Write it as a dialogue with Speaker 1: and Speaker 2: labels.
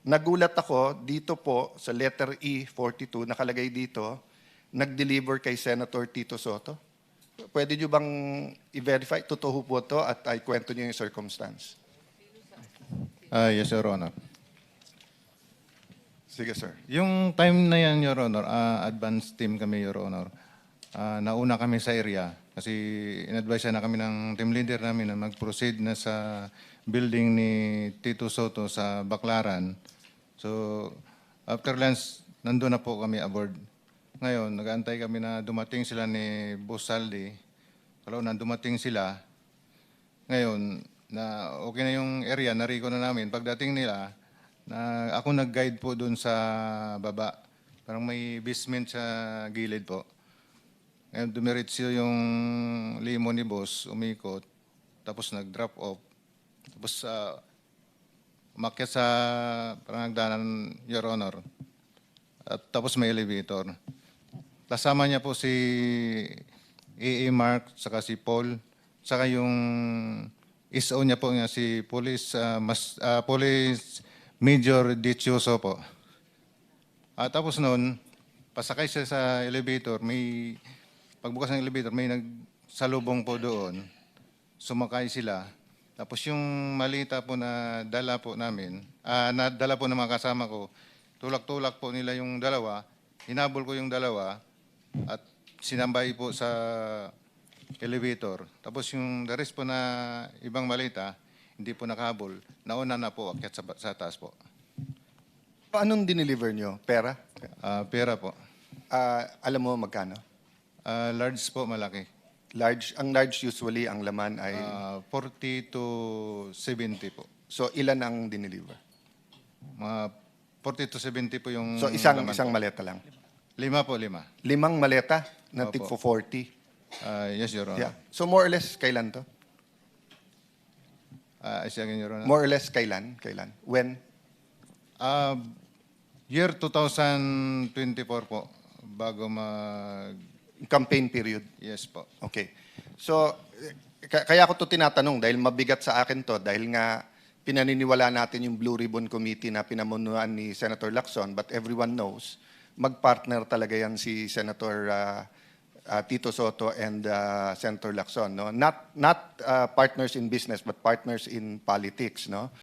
Speaker 1: nagulat ako dito po sa letter E42, nakalagay dito, nag-deliver kay Senator Tito Soto. Pwede nyo bang i-verify? Totoo po to at ay kwento nyo yung circumstance.
Speaker 2: Yes, Your Honor.
Speaker 1: Sige, sir.
Speaker 2: Yung time na yan, Your Honor, advance team kami, Your Honor. Nauna kami sa area kasi in-advise na kami ng team leader namin na mag-proceed na sa building ni Tito Soto sa Baclaran. So, after lunch, nandun na po kami aboard. Ngayon, nag-aantay kami na dumating sila ni Boss Saldi. Kalau na dumating sila, ngayon, na okay na yung area, nariko na namin. Pagdating nila, na ako nag-guide po doon sa baba. Parang may basement sa gilid po. Ngayon, dumiretso yung limo ni Boss, umikot. Tapos nag-drop off. Tapos umakyat sa parang hagdanan, Your Honor. At tapos may elevator. Kasama niya po si A.A. Mark, saka si Paul, saka yung SO niya po niya, si Police Major Dichioso po. Tapos noon, pasakay siya sa elevator, pagbukas ng elevator, may nagsalubong po doon. Sumakay sila. Tapos yung malita po na dala po namin, nadala po ng mga kasama ko, tulak-tulak po nila yung dalawa, hinabol ko yung dalawa, at sinambay po sa elevator. Tapos yung the rest po na ibang malita, hindi po nakahabol, nauna na po, akyat sa taas po.
Speaker 1: Anong dineliver nyo? Pera?
Speaker 2: Pera po.
Speaker 1: Alam mo magkano?
Speaker 2: Large po, malaki.
Speaker 1: Large. Ang large usually, ang laman ay...
Speaker 2: 40 to 70 po.
Speaker 1: So, ilan ang dineliver?
Speaker 2: Mga 40 to 70 po yung
Speaker 1: So, isang
Speaker 2: laman po.
Speaker 1: maleta lang.
Speaker 2: 5 po, 5.
Speaker 1: 5 maleta na
Speaker 2: Opo.
Speaker 1: tig 40.
Speaker 2: Yes, Your Honor.
Speaker 1: Yeah. So, more or less, kailan to?
Speaker 2: Again, Your Honor.
Speaker 1: More or less, kailan? Kailan? When?
Speaker 2: Year 2024 po, bago
Speaker 1: Campaign period.
Speaker 2: Yes po.
Speaker 1: Okay. So, kaya ako to tinatanong dahil mabigat sa akin to dahil nga pinaniniwala natin yung Blue Ribbon Committee na pinamunuan ni Senator Lacson, but everyone knows magpartner talaga yan si Senator Tito Soto and Senator Lacson, no? Not partners in business but partners in politics, no?